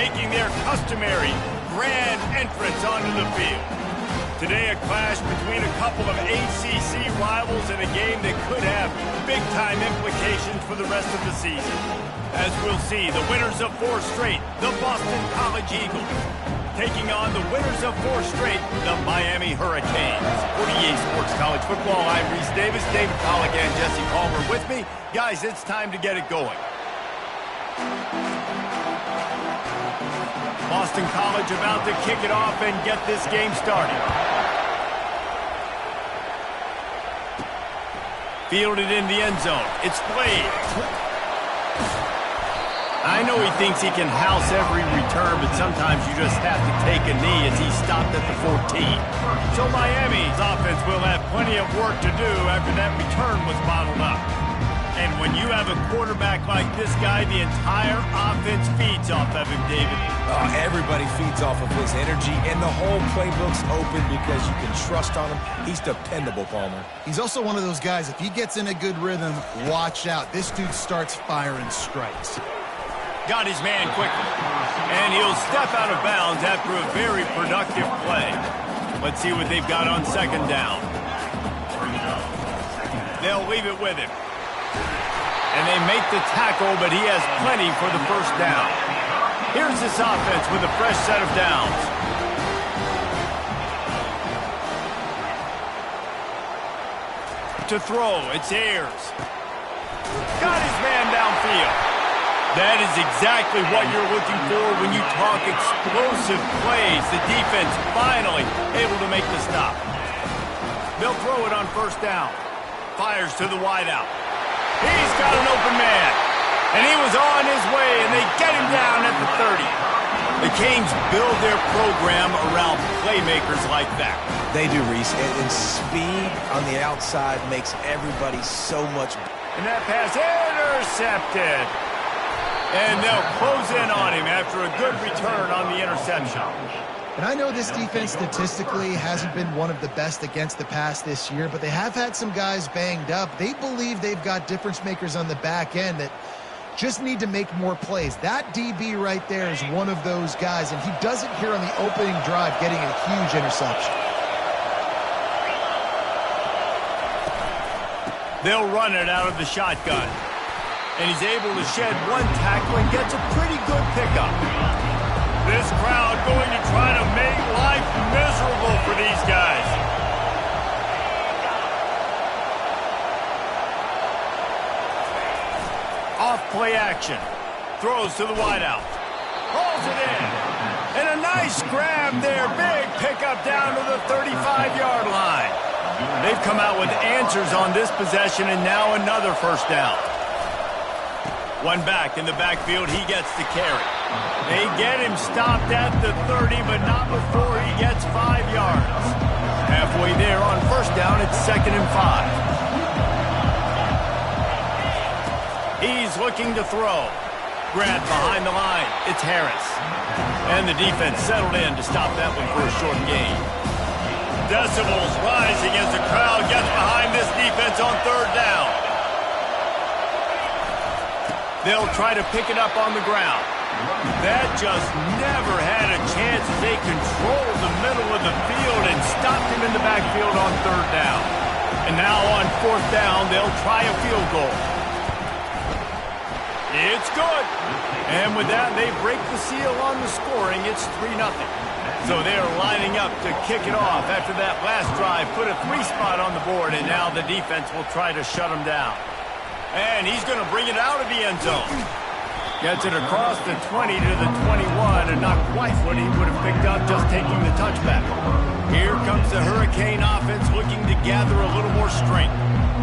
making their customary grand entrance onto the field. Today, a clash between a couple of ACC rivals in a game that could have big-time implications for the rest of the season. As we'll see, the winners of 4 straight, the Boston College Eagles, taking on the winners of 4 straight, the Miami Hurricanes. For EA Sports College Football, I'm Reese Davis, David Pollack, and Jesse Palmer with me. Guys, it's time to get it going. Boston College about to kick it off and get this game started. Fielded in the end zone. It's played. I know he thinks he can house every return, but sometimes you just have to take a knee as he stopped at the 14. So Miami's offense will have plenty of work to do after that return was bottled up. And when you have a quarterback like this guy, the entire offense feeds off of him, David. Everybody feeds off of his energy, and the whole playbook's open because you can trust on him. He's dependable, Palmer. He's also one of those guys, if he gets in a good rhythm, watch out. This dude starts firing strikes. Got his man quickly. And he'll step out of bounds after a very productive play. Let's see what they've got on second down. They'll leave it with him. And they make the tackle, but he has plenty for the first down. Here's this offense with a fresh set of downs. To throw, it's Ayers. Got his man downfield. That is exactly what you're looking for when you talk explosive plays. The defense finally able to make the stop. They'll throw it on first down. Fires to the wideout. He's got an open man. And he was on his way, and they get him down at the 30. The Canes build their program around playmakers like that. They do, Reese. And speed on the outside makes everybody so much better. And that pass intercepted. And they'll close in on him after a good return on the interception. And I know this defense statistically hasn't been one of the best against the pass this year, but they have had some guys banged up. They believe they've got difference makers on the back end that just need to make more plays. That DB right there is one of those guys, and he does it here on the opening drive, getting a huge interception. They'll run it out of the shotgun. And he's able to shed one tackle and gets a pretty good pickup. This crowd going to try to make life miserable for these guys. Off play action. Throws to the wideout. Hauls it in. And a nice grab there. Big pickup down to the 35-yard line. They've come out with answers on this possession, and now another first down. One back in the backfield, he gets the carry. They get him stopped at the 30, but not before he gets 5 yards. Halfway there on first down, it's 2nd and 5. He's looking to throw. Grabbed behind the line, it's Harris. And the defense settled in to stop that one for a short gain. Decibels rising as the crowd gets behind this defense on third down. They'll try to pick it up on the ground. That just never had a chance as they controlled the middle of the field and stopped him in the backfield on third down. And now on fourth down, they'll try a field goal. It's good. And with that, they break the seal on the scoring. It's 3-0. So they're lining up to kick it off after that last drive. Put a 3 spot on the board, and now the defense will try to shut them down. And he's going to bring it out of the end zone. Gets it across the 20 to the 21, and not quite what he would have picked up just taking the touchback. Here comes the Hurricane offense looking to gather a little more strength.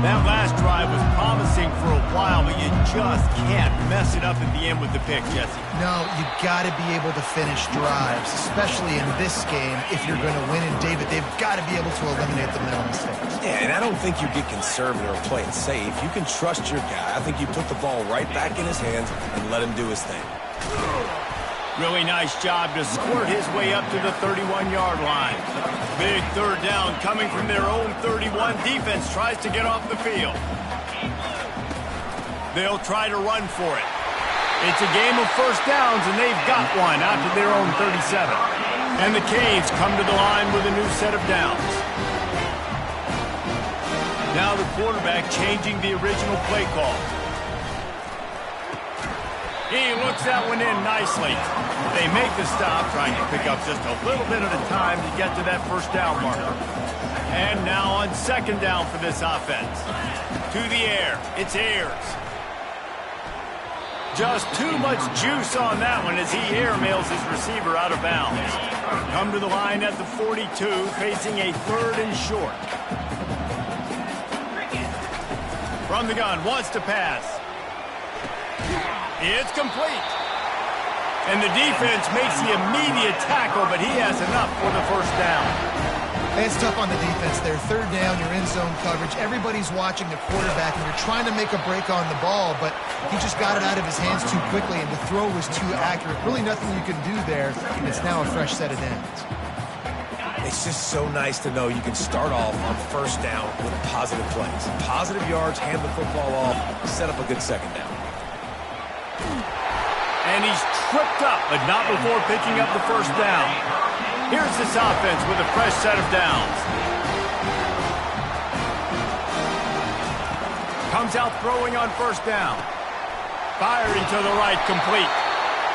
That last drive was promising for a while, but you just can't mess it up at the end with the pick, Jesse. No, you got to be able to finish drives, especially in this game. If you're going to win, and David, they've got to be able to eliminate the mental mistakes. Yeah, and I don't think you get conservative or play it safe. You can trust your guy. I think you put the ball right back in his hands and let him do his thing. Really nice job to squirt his way up to the 31-yard line. Big third down coming from their own 31. Defense tries to get off the field. They'll try to run for it. It's a game of first downs, and they've got one out to their own 37. And the Canes come to the line with a new set of downs. Now the quarterback changing the original play call. He looks that one in nicely. They make the stop, trying to pick up just a little bit at a time to get to that first down marker. And now on second down for this offense. To the air. It's Ayers. Just too much juice on that one as he airmails his receiver out of bounds. Come to the line at the 42, facing a third and short. From the gun, wants to pass. It's complete. And the defense makes the immediate tackle, but he has enough for the first down. It's tough on the defense there. Third down, you're in zone coverage. Everybody's watching the quarterback, and you're trying to make a break on the ball, but he just got it out of his hands too quickly, and the throw was too accurate. Really nothing you can do there, and it's now a fresh set of downs. It's just so nice to know you can start off on first down with positive plays. Positive yards, hand the football off, set up a good second down. And he's tripped up, but not before picking up the first down. Here's this offense with a fresh set of downs. Comes out throwing on first down. Firing to the right, complete.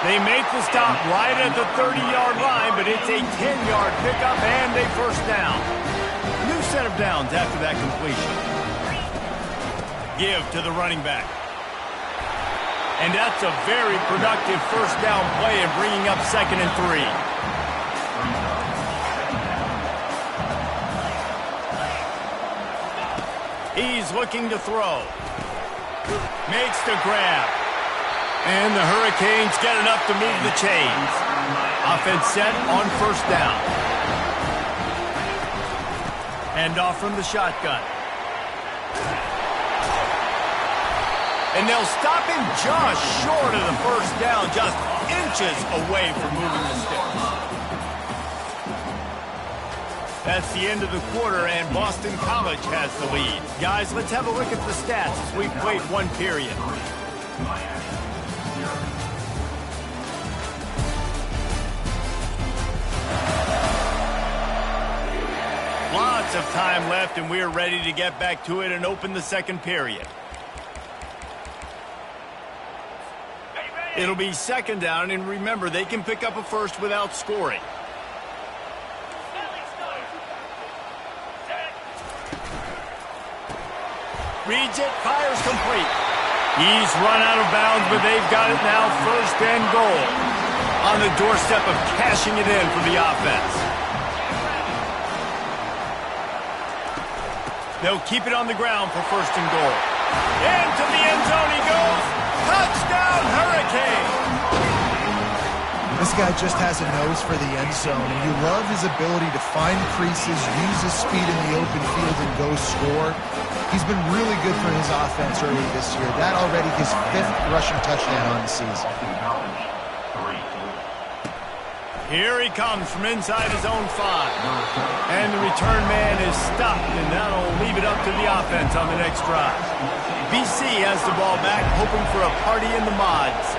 They make the stop right at the 30-yard line, but it's a 10-yard pickup and a first down. New set of downs after that completion. Give to the running back. And that's a very productive first down play and bringing up 2nd and 3. He's looking to throw. Makes the grab. And the Hurricanes get enough to move the chains. Offense set on first down. Hand off from the shotgun. And they'll stop him just short of the first down, just inches away from moving the sticks. That's the end of the quarter, and Boston College has the lead. Guys, let's have a look at the stats as we've played one period. Lots of time left, and we're ready to get back to it and open the second period. It'll be second down, and remember, they can pick up a first without scoring. Reads it, fires complete. He's run out of bounds, but they've got it now, first and goal. On the doorstep of cashing it in for the offense. They'll keep it on the ground for first and goal. Into the end zone he goes. Touchdown, Hurricane! This guy just has a nose for the end zone, and you love his ability to find creases, use his speed in the open field, and go score. He's been really good for his offense early this year. That already his 5th rushing touchdown on the season. Here he comes from inside his own 5. And the return man is stopped, and that'll leave it up to the offense on the next drive. BC has the ball back, hoping for a party in the mods.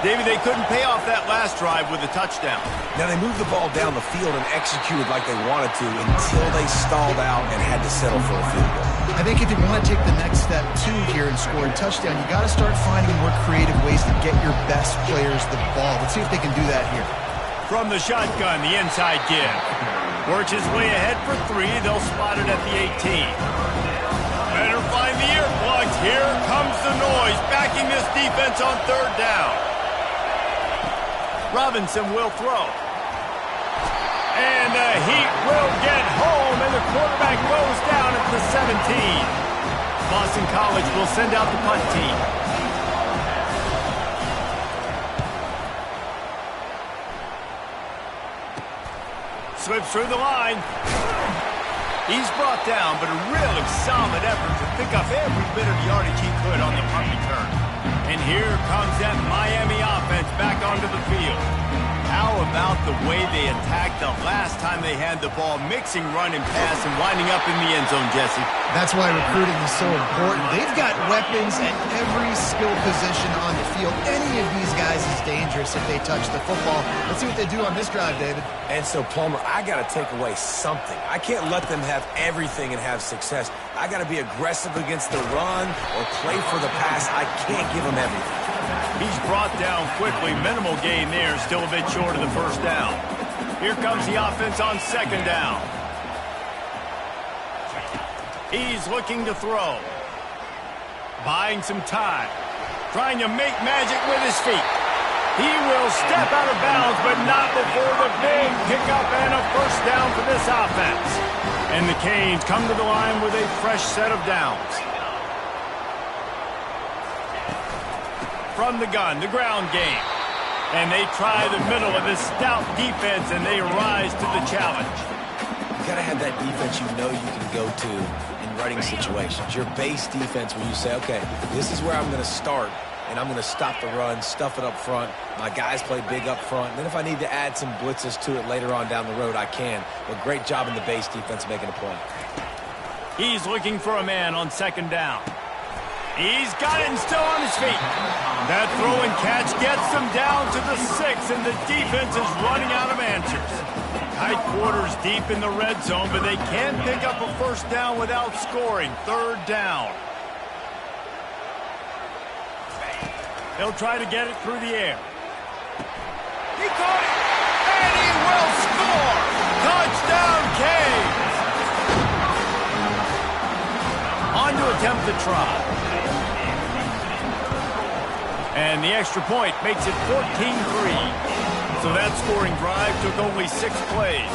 Davey, they couldn't pay off that last drive with a touchdown. Now, they moved the ball down the field and executed like they wanted to until they stalled out and had to settle for a field goal. I think if you want to take the next step, too, here and score a touchdown, you got to start finding more creative ways to get your best players the ball. Let's see if they can do that here. From the shotgun, the inside give. Works his way ahead for 3. They'll spot it at the 18. Better find the earplugs. Here comes the noise, backing this defense on third down. Robinson will throw. And the Heat will get home, and the quarterback goes down at the 17. Boston College will send out the punt team. Slips through the line. He's brought down, but a really solid effort to pick up every bit of yardage he could on the punt return. And here comes that Miami offense back onto the field. How about about the way they attacked the last time they had the ball, mixing run and pass and winding up in the end zone, Jesse. That's why recruiting is so important. They've got weapons at every skill position on the field. Any of these guys is dangerous if they touch the football. Let's see what they do on this drive, David. And so, Palmer, I got to take away something. I can't let them have everything and have success. I got to be aggressive against the run or play for the pass. I can't give them everything. He's brought down quickly. Minimal gain there. Still a bit short of the first down. Here comes the offense on second down. He's looking to throw. Buying some time. Trying to make magic with his feet. He will step out of bounds, but not before the big pickup and a first down for this offense. And the Canes come to the line with a fresh set of downs. From the gun, the ground game. And they try the middle of this stout defense, and they rise to the challenge. You got to have that defense you know you can go to in running situations. Your base defense where you say, okay, this is where I'm going to start, and I'm going to stop the run, stuff it up front. My guys play big up front. And then if I need to add some blitzes to it later on down the road, I can. But great job in the base defense making a play. He's looking for a man on second down. He's got it and still on his feet. That throw and catch gets them down to the 6, and the defense is running out of answers. Tight quarters deep in the red zone, but they can pick up a first down without scoring. Third down. They'll try to get it through the air. He caught it, and he will score! Touchdown, Canes! On to attempt the try. And the extra point makes it 14-3. So that scoring drive took only 6 plays.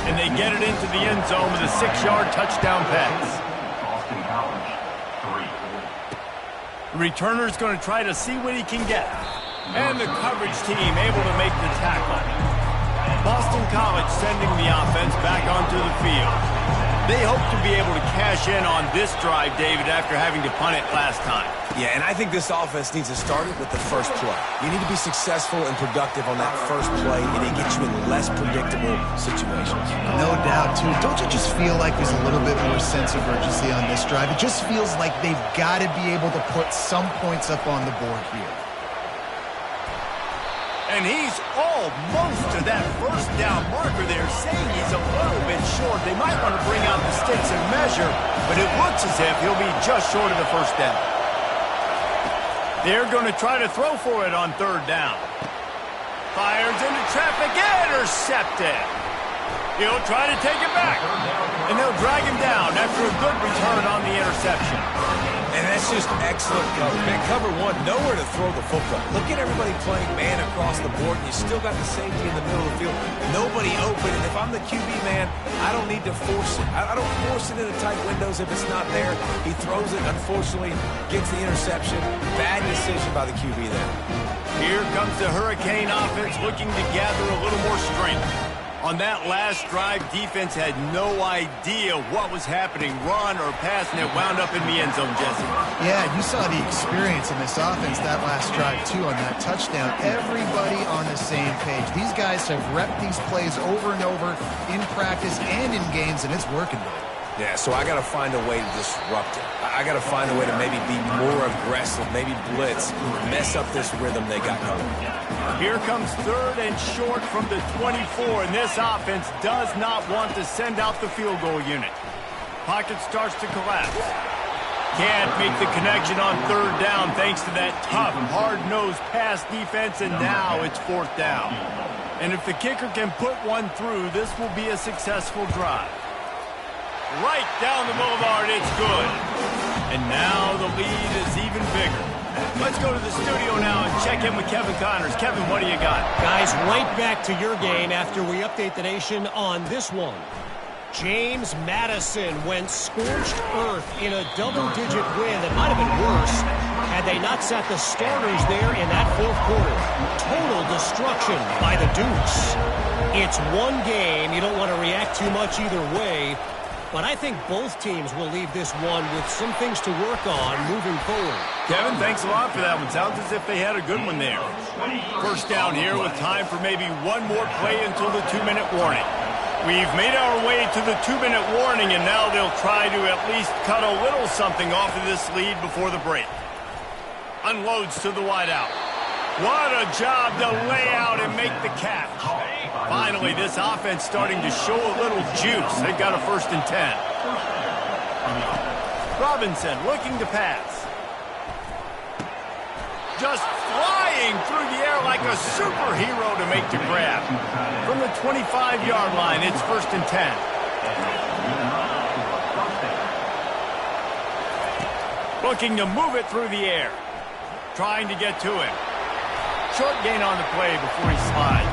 And they get it into the end zone with a 6-yard touchdown pass. The returner's going to try to see what he can get. And the coverage team able to make the tackle. Boston College sending the offense back onto the field. They hope to be able to cash in on this drive, David, after having to punt it last time. Yeah, and I think this offense needs to start it with the first play. You need to be successful and productive on that first play, and it gets you in less predictable situations. No doubt, too. Don't you just feel like there's a little bit more sense of urgency on this drive? It just feels like they've got to be able to put some points up on the board here. And he's almost to that first down marker there, saying he's a little bit short. They might want to bring out the sticks and measure, but it looks as if he'll be just short of the first down. They're going to try to throw for it on third down. Fires into traffic, intercepted. He'll try to take it back, and they'll drag him down after a good return on the interception. And that's just excellent cover. Man, cover one, nowhere to throw the football. Look at everybody playing man across the board, and you still got the safety in the middle of the field. Nobody open, and if I'm the QB man, I don't need to force it. I don't force it into tight windows if it's not there. He throws it, unfortunately, gets the interception. Bad decision by the QB there. Here comes the Hurricane offense looking to gather a little more strength. On that last drive, defense had no idea what was happening, run or pass, and it wound up in the end zone, Jesse. Yeah, you saw the experience in this offense that last drive, too, on that touchdown. Everybody on the same page. These guys have repped these plays over and over in practice and in games, and it's working, dude. Yeah, so I got to find a way to disrupt it. I got to find a way to maybe be more aggressive, maybe blitz, mess up this rhythm they got going. Here comes third and short from the 24, and this offense does not want to send out the field goal unit. Pocket starts to collapse. Can't make the connection on third down thanks to that tough, hard-nosed pass defense, and now it's fourth down. And if the kicker can put one through, this will be a successful drive. Right down the boulevard, it's good. And now the lead is even bigger. Let's go to the studio now and check in with Kevin Connors. Kevin, what do you got? Guys, right back to your game after we update the nation on this one. James Madison went scorched earth in a double-digit win that might have been worse had they not sat the starters there in that fourth quarter. Total destruction by the Dukes. It's one game. You don't want to react too much either way. but I think both teams will leave this one with some things to work on moving forward. Kevin, thanks a lot for that one. Sounds as if they had a good one there. First down here with time for maybe one more play until the 2-minute warning. We've made our way to the 2-minute warning, and now they'll try to at least cut a little something off of this lead before the break. Unloads to the wideout. What a job to lay out and make the catch. Finally, this offense starting to show a little juice. They've got a 1st and 10. Robinson looking to pass. Just flying through the air like a superhero to make the grab. From the 25-yard line, it's 1st and 10. Looking to move it through the air. Trying to get to him. Short gain on the play before he slides.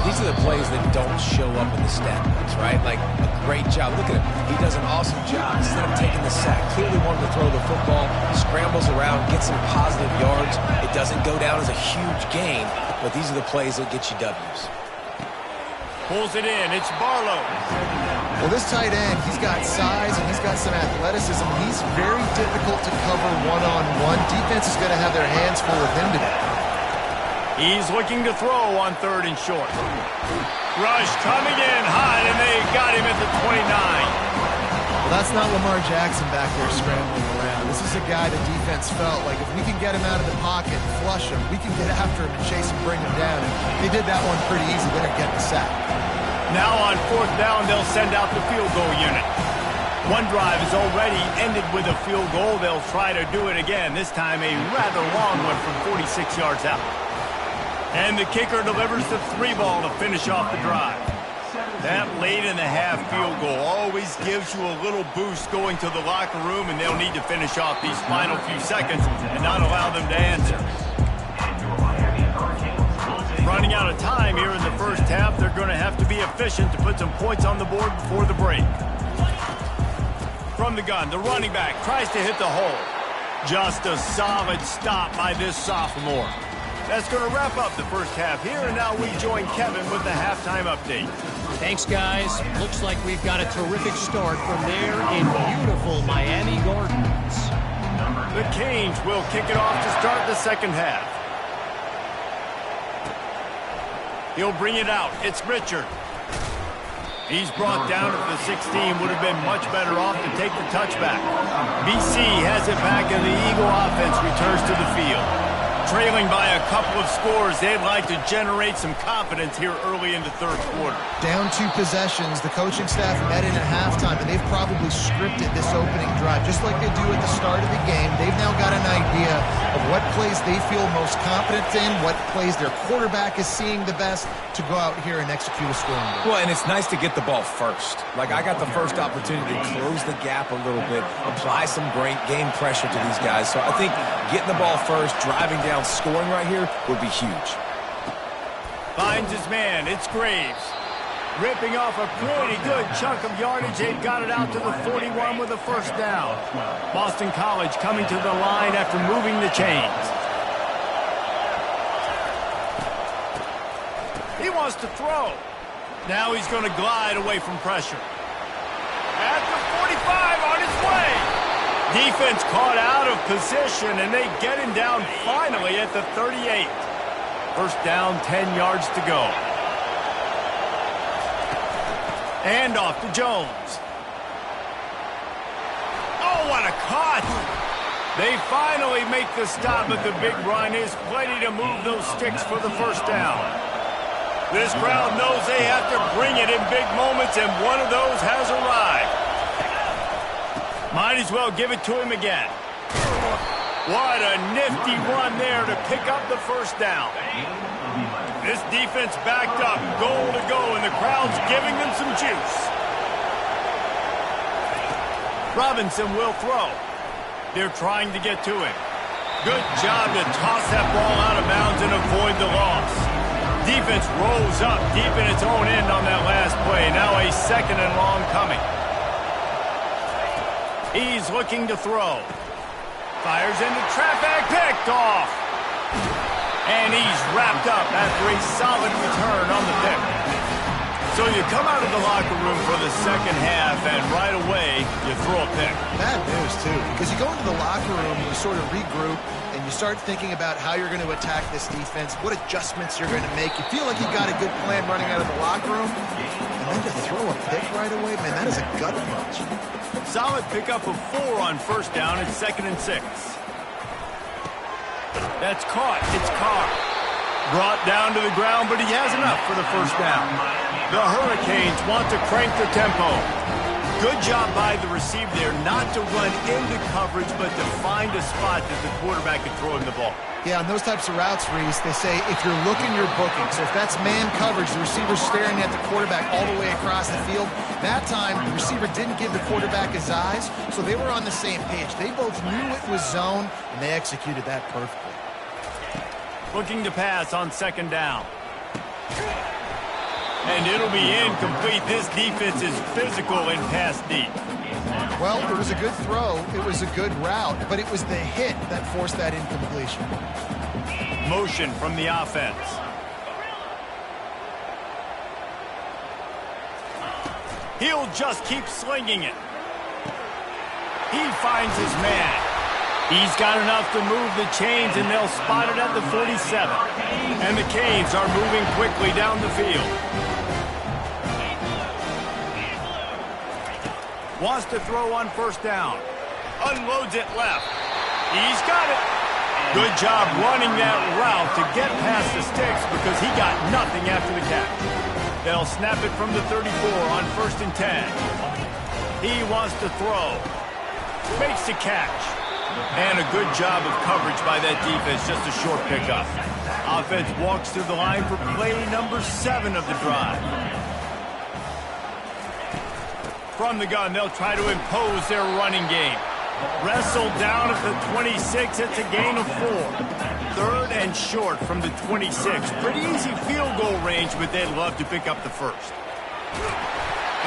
These are the plays that don't show up in the stat books, right? Like a great job. Look at him. He does an awesome job. Instead of taking the sack, clearly wanted to throw the football, scrambles around, gets some positive yards. It doesn't go down as a huge gain, but these are the plays that get you W's. Pulls it in. It's Barlow. Well, this tight end, he's got size and he's got some athleticism. He's very difficult to cover one-on-one. Defense is going to have their hands full with him today. He's looking to throw on 3rd and short. Rush coming in hot, and they got him at the 29. Well, that's not Lamar Jackson back there scrambling around. This is a guy the defense felt like if we can get him out of the pocket, flush him, we can get after him and chase him, bring him down. And they did that one pretty easy. They're getting a sack. Now on 4th down, they'll send out the field goal unit. One drive is already ended with a field goal. They'll try to do it again, this time a rather long one from 46 yards out. And the kicker delivers the 3-ball to finish off the drive. That late-in-the-half field goal always gives you a little boost going to the locker room, and they'll need to finish off these final few seconds and not allow them to answer. Running out of time here in the first half, they're going to have to be efficient to put some points on the board before the break. From the gun, the running back tries to hit the hole. Just a solid stop by this sophomore. That's going to wrap up the first half here, and now we join Kevin with the halftime update. Thanks, guys. Looks like we've got a terrific start from there in beautiful Miami Gardens. The Canes will kick it off to start the second half. He'll bring it out. It's Richard. He's brought down at the 16. Would have been much better off to take the touchback. BC has it back, and the Eagle offense returns to the field. Trailing by a couple of scores, they'd like to generate some confidence here early in the 3rd quarter. Down 2 possessions, the coaching staff met in at halftime, and they've probably scripted this opening drive. Just like they do at the start of the game, they've now got an idea of what plays they feel most confident in, what plays their quarterback is seeing the best to go out here and execute a scoring game. Well, and it's nice to get the ball first. Like, I got the first opportunity to close the gap a little bit, apply some great game pressure to these guys. So I think getting the ball first, driving down, scoring right here would be huge. Finds his man. It's Graves. Ripping off a pretty good chunk of yardage. They've got it out to the 41 with a 1st down. Boston College coming to the line after moving the chains. He wants to throw. Now he's going to glide away from pressure. At the 45 on his way. Defense caught out of position, and they get him down finally at the 38. 1st down, 10 yards to go. And off to Jones. Oh, what a cut! They finally make the stop, but the big run is plenty to move those sticks for the 1st down. This crowd knows they have to bring it in big moments, and one of those has arrived. Might as well give it to him again. What a nifty run there to pick up the 1st down. This defense backed up, goal to go, and the crowd's giving them some juice. Robinson will throw. They're trying to get to him. Good job to toss that ball out of bounds and avoid the loss. Defense rolls up deep in its own end on that last play. Now a 2nd and long coming. He's looking to throw. Fires into traffic, picked off. And he's wrapped up after a solid return on the pick. So you come out of the locker room for the second half, and right away, you throw a pick. Bad news, too, because you go into the locker room, you sort of regroup, and you start thinking about how you're going to attack this defense, what adjustments you're going to make. You feel like you got a good plan running out of the locker room, and then to throw a pick right away, man, that is a gut punch. Solid pickup of 4 on first down. It's 2nd and 6. That's caught. It's Carr. Brought down to the ground, but he has enough for the first down. The Hurricanes want to crank the tempo. Good job by the receiver there not to run into coverage, but to find a spot that the quarterback can throw him the ball. Yeah, on those types of routes, Reese, they say if you're looking, you're booking. So if that's man coverage, the receiver's staring at the quarterback all the way across the field. That time, the receiver didn't give the quarterback his eyes, so they were on the same page. They both knew it was zone, and they executed that perfectly. Looking to pass on 2nd down. And it'll be incomplete. This defense is physical and pass deep. Well, it was a good throw. It was a good route, but it was the hit that forced that incompletion. Motion from the offense. He'll just keep slinging it. He finds his man. He's got enough to move the chains, and they'll spot it at the 47. And the Canes are moving quickly down the field. Wants to throw on first down. Unloads it left. He's got it. Good job running that route to get past the sticks because he got nothing after the catch. They'll snap it from the 34 on 1st and 10. He wants to throw. Makes the catch. And a good job of coverage by that defense, just a short pickup. Offense walks through the line for play number 7 of the drive. From the gun, they'll try to impose their running game. Wrestled down at the 26, it's a gain of 4. 3rd and short from the 26. Pretty easy field goal range, but they'd love to pick up the first.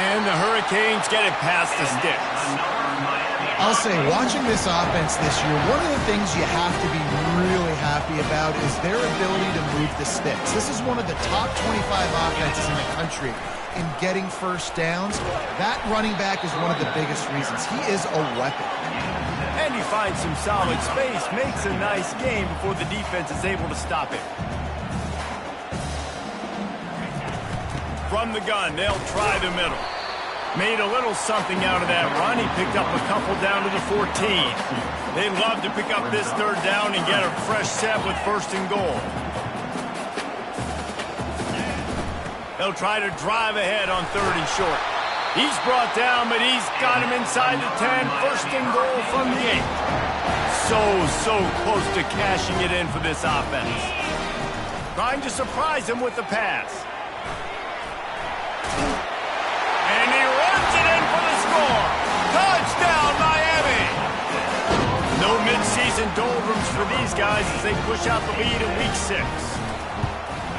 And the Hurricanes get it past the sticks. I'll say, watching this offense this year, one of the things you have to be really happy about is their ability to move the sticks. This is one of the top 25 offenses in the country in getting first downs. That running back is one of the biggest reasons. He is a weapon. And he finds some solid space, makes a nice game before the defense is able to stop him. From the gun, they'll try the middle. Made a little something out of that run. He picked up a couple down to the 14. They'd love to pick up this 3rd down and get a fresh set with 1st and goal. They'll try to drive ahead on 3rd and short. He's brought down, but he's got him inside the 10. 1st and goal from the 8. So close to cashing it in for this offense. Trying to surprise him with the pass. And he runs it in for the score. Touchdown, Miami! No midseason doldrums for these guys as they push out the lead in Week 6.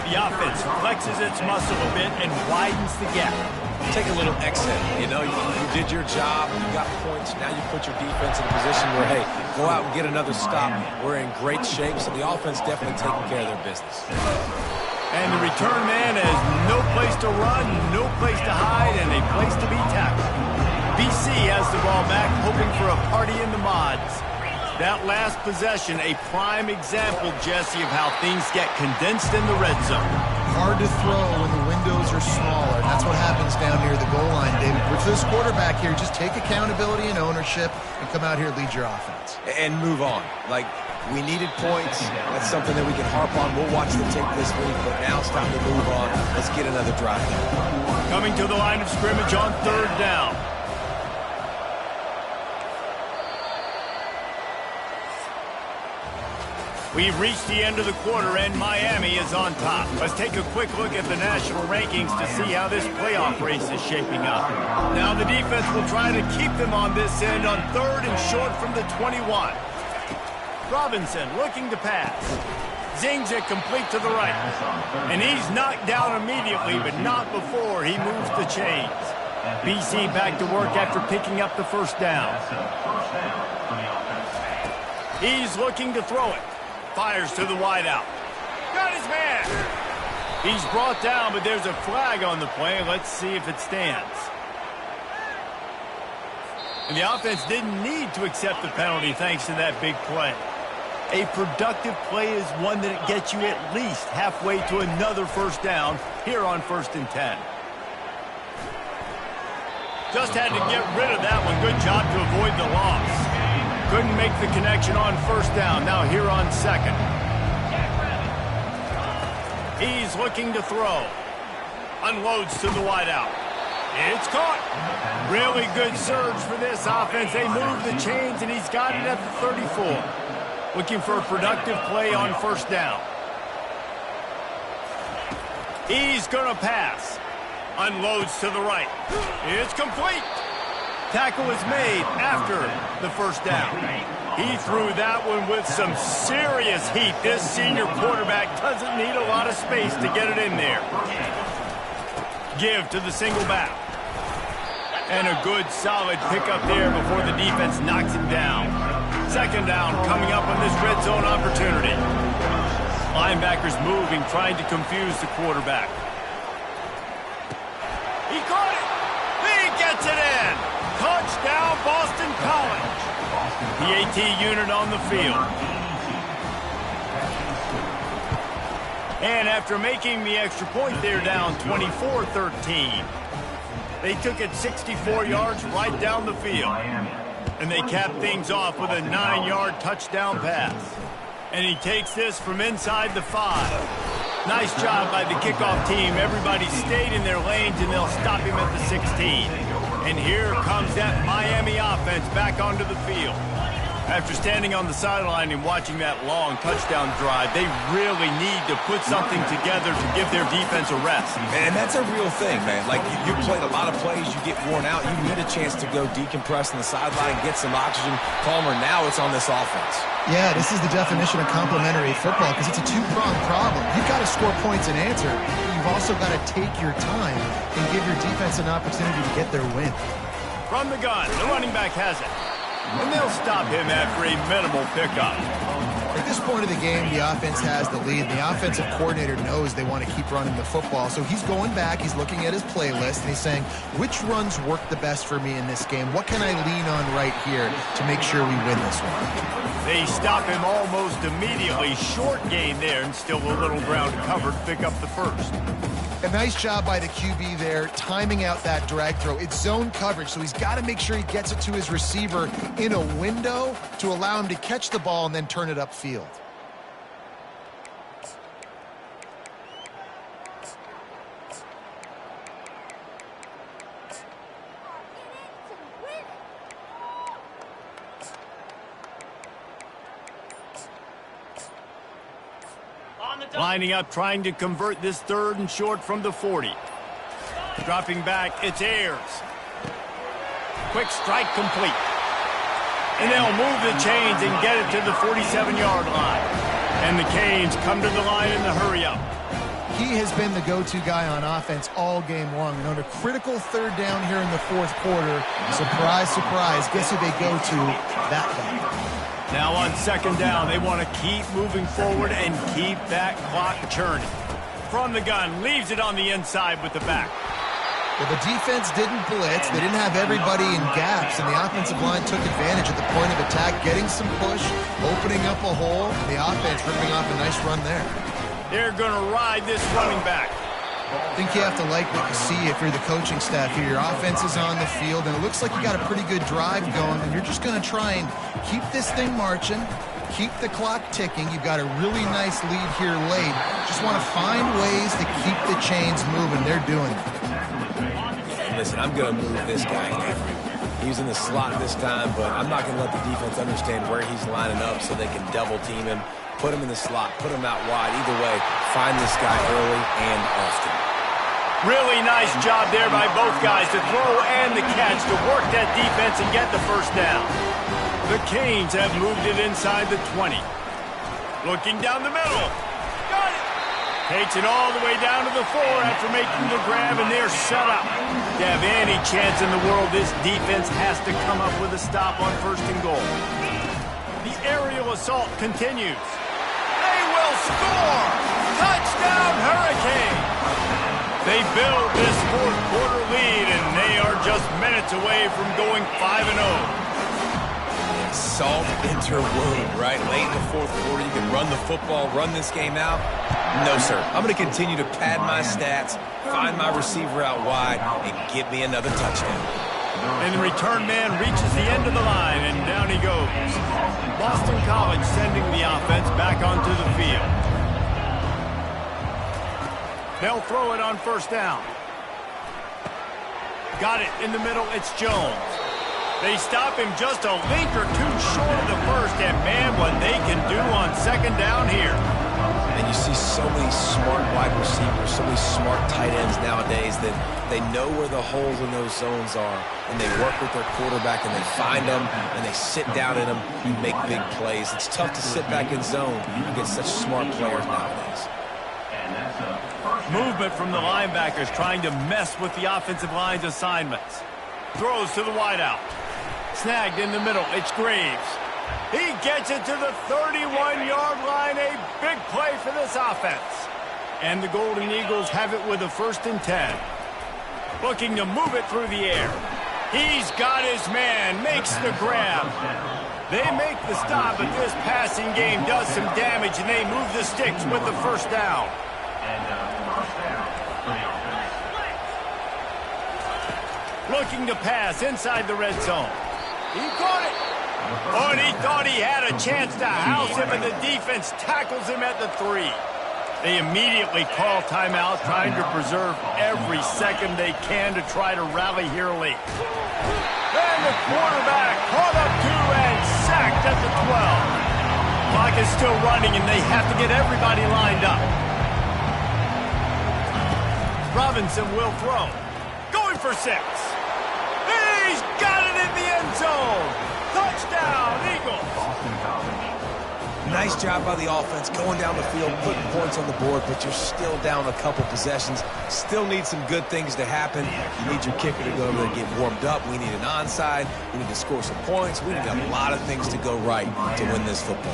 The offense flexes its muscle a bit and widens the gap. Take a little exit. You know, you did your job. You got points. Now you put your defense in a position where, hey, go out and get another stop. We're in great shape, so the offense definitely taking care of their business. And the return man has no place to run, no place to hide, and a place to be tackled. BC has the ball back, hoping for a party in the mods. That last possession, a prime example, Jesse, of how things get condensed in the red zone. Hard to throw when the windows are smaller. That's what happens down near the goal line, David. With this quarterback here, just take accountability and ownership and come out here and lead your offense. And move on. Like, we needed points. That's something that we can harp on. We'll watch the tape this week, but now it's time to move on. Let's get another drive. Coming to the line of scrimmage on 3rd down. We've reached the end of the quarter, and Miami is on top. Let's take a quick look at the national rankings to see how this playoff race is shaping up. Now the defense will try to keep them on this end on 3rd and short from the 21. Robinson looking to pass. Zings it complete to the right. And he's knocked down immediately, but not before he moves the chains. BC back to work after picking up the 1st down. He's looking to throw it. Fires to the wideout. Got his man. He's brought down, but there's a flag on the play. Let's see if it stands. And the offense didn't need to accept the penalty thanks to that big play. A productive play is one that gets you at least halfway to another first down here on 1st and 10. Just had to get rid of that one. Good job to avoid the loss. Couldn't make the connection on 1st down. Now here on 2nd. He's looking to throw. Unloads to the wideout. It's caught. Really good surge for this offense. They move the chains, and he's got it at the 34. Looking for a productive play on 1st down. He's going to pass. Unloads to the right. It's complete. Tackle is made after the 1st down. He threw that one with some serious heat. This senior quarterback doesn't need a lot of space to get it in there. Give to the single back. And a good solid pickup there before the defense knocks him down. 2nd down coming up on this red zone opportunity. Linebackers moving, trying to confuse the quarterback. He caught it. He gets it in. Touchdown, Boston College. The AT unit on the field. And after making the extra point, they're down 24-13. They took it 64 yards right down the field. And they cap things off with a 9-yard touchdown pass. And he takes this from inside the 5. Nice job by the kickoff team. Everybody stayed in their lanes, and they'll stop him at the 16. And here comes that Miami offense back onto the field. After standing on the sideline and watching that long touchdown drive, they really need to put something together to give their defense a rest. And that's a real thing, man. Like, you played a lot of plays, you get worn out, you need a chance to go decompress on the sideline, get some oxygen, calmer. Now it's on this offense. Yeah, this is the definition of complementary football because it's a two-pronged problem. You've got to score points and answer. You've also got to take your time and give your defense an opportunity to get their win. From the gun, the running back has it. And they'll stop him after a minimal pickup. At this point of the game, the offense has the lead. The offensive coordinator knows they want to keep running the football. So he's going back, he's looking at his playlist, and he's saying, which runs work the best for me in this game? What can I lean on right here to make sure we win this one? They stop him almost immediately. Short gain there, and still a little ground covered to pick up the 1st. A nice job by the QB there, timing out that drag throw. It's zone coverage, so he's got to make sure he gets it to his receiver in a window to allow him to catch the ball and then turn it upfield. Lining up, trying to convert this 3rd and short from the 40. Dropping back, it's Ayers. Quick strike complete. And they'll move the chains and get it to the 47-yard line. And the Canes come to the line in the hurry-up. He has been the go-to guy on offense all game long. And on a critical 3rd down here in the 4th quarter, surprise, surprise, guess who they go to? That guy. Now on 2nd down, they want to keep moving forward and keep that clock churning. From the gun, leaves it on the inside with the back. Well, the defense didn't blitz. They didn't have everybody in gaps, and the offensive line took advantage at the point of attack, getting some push, opening up a hole, and the offense ripping off a nice run there. They're going to ride this running back. I think you have to like what you see if you're the coaching staff here. Your offense is on the field, and it looks like you got a pretty good drive going, and you're just going to try and keep this thing marching, keep the clock ticking. You've got a really nice lead here late. Just want to find ways to keep the chains moving. They're doing it. And listen, I'm going to move this guy everywhere. He's in the slot this time, but I'm not going to let the defense understand where he's lining up so they can double team him. Put him in the slot, put him out wide. Either way, find this guy early and often. Really nice job there by both guys to throw and the catch to work that defense and get the 1st down. The Canes have moved it inside the 20. Looking down the middle. Got it. Takes it all the way down to the 4 after making the grab, and they're set up. To have any chance in the world, this defense has to come up with a stop on 1st and goal. The aerial assault continues. They will score! Touchdown, Hurricanes! They build this fourth quarter lead, and they are just minutes away from going 5-0. Salt enter wound, right? Late in the fourth quarter, you can run the football, run this game out. No, sir. I'm going to continue to pad my stats, find my receiver out wide, and give me another touchdown. And the return man reaches the end of the line, and down he goes. Boston College sending the offense back onto the field. They'll throw it on first down. Got it in the middle. It's Jones. They stop him just a link or two short of the first, and man, what they can do on second down here. And you see so many smart wide receivers, so many smart tight ends nowadays that they know where the holes in those zones are, and they work with their quarterback, and they find them, and they sit down in them and make big plays. It's tough to sit back in zone against such smart players nowadays. Movement from the linebackers trying to mess with the offensive line's assignments. Throws to the wideout. Snagged in the middle. It's Graves. He gets it to the 31-yard line. A big play for this offense. And the Golden Eagles have it with a 1st and 10. Looking to move it through the air. He's got his man. Makes the grab. They make the stop, but this passing game does some damage, and they move the sticks with the first down. Looking to pass inside the red zone. He caught it. Oh, and he thought he had a chance to house him, and the defense tackles him at the 3. They immediately call timeout, trying to preserve every second they can to try to rally here late. And the quarterback caught up to and sacked at the 12. Clock is still running, and they have to get everybody lined up. Robinson will throw. Going for 6. He's got it in the end zone. Touchdown, Eagles. Nice job by the offense going down the field, putting points on the board, but you're still down a couple possessions. Still need some good things to happen. You need your kicker to go over there and get warmed up. We need an onside. We need to score some points. We need a lot of things to go right to win this football.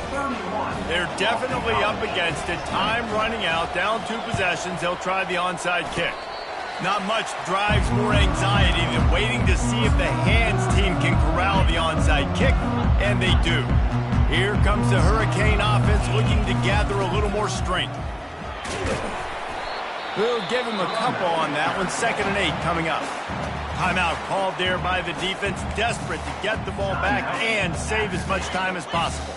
They're definitely up against it. Time running out, down 2 possessions. They'll try the onside kick. Not much drives more anxiety than waiting to see if the hands team can corral the onside kick, and they do. Here comes the Hurricane offense looking to gather a little more strength. We'll give him a couple on that one. 2nd and 8 coming up. Timeout called there by the defense, desperate to get the ball back and save as much time as possible.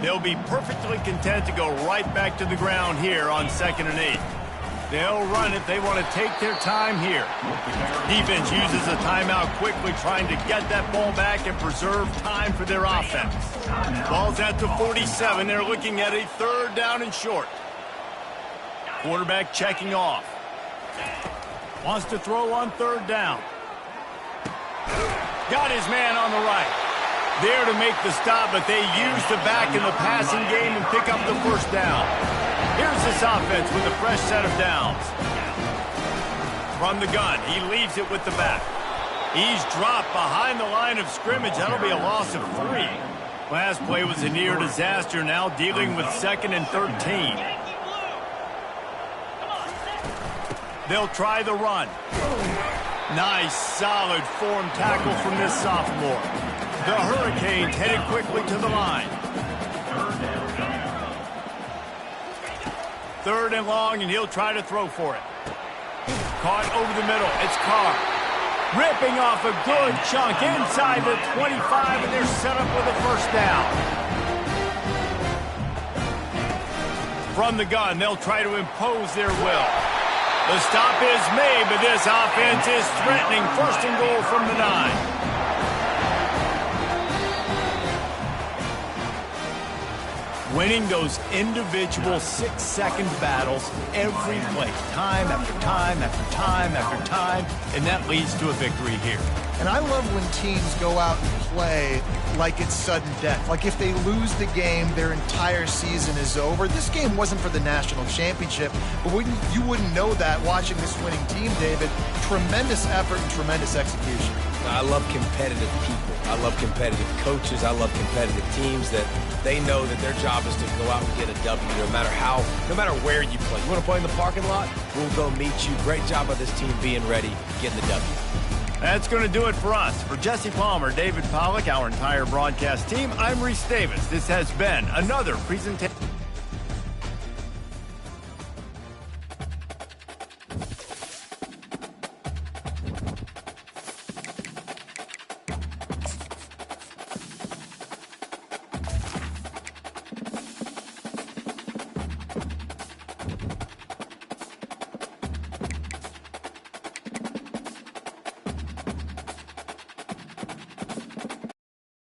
They'll be perfectly content to go right back to the ground here on 2nd and 8. They'll run it. They want to take their time here. Defense uses a timeout quickly, trying to get that ball back and preserve time for their offense. Ball's at the 47. They're looking at a 3rd down and short. Quarterback checking off. Wants to throw on 3rd down. Got his man on the right. There to make the stop, but they use the back in the passing game and pick up the 1st down. Here's this offense with a fresh set of downs. From the gun, he leaves it with the back. He's dropped behind the line of scrimmage. That'll be a loss of 3. Last play was a near disaster, now dealing with 2nd and 13. They'll try the run. Nice, solid form tackle from this sophomore. The Hurricanes headed quickly to the line. 3rd and long, and he'll try to throw for it. Caught over the middle. It's Carr. Ripping off a good chunk inside the 25, and they're set up with a 1st down. From the gun, they'll try to impose their will. The stop is made, but this offense is threatening. 1st and goal from the 9. Winning those individual 6-second battles every play, time after time after time after time, and that leads to a victory here. And I love when teams go out and play like it's sudden death. Like if they lose the game, their entire season is over. This game wasn't for the national championship, but you wouldn't know that watching this winning team, David. Tremendous effort and tremendous execution. I love competitive people. I love competitive coaches. I love competitive teams that they know that their job is to go out and get a W no matter where you play. You want to play in the parking lot? We'll go meet you. Great job by this team being ready, getting the W. That's going to do it for us. For Jesse Palmer, David Pollack, our entire broadcast team, I'm Reese Davis. This has been another presentation.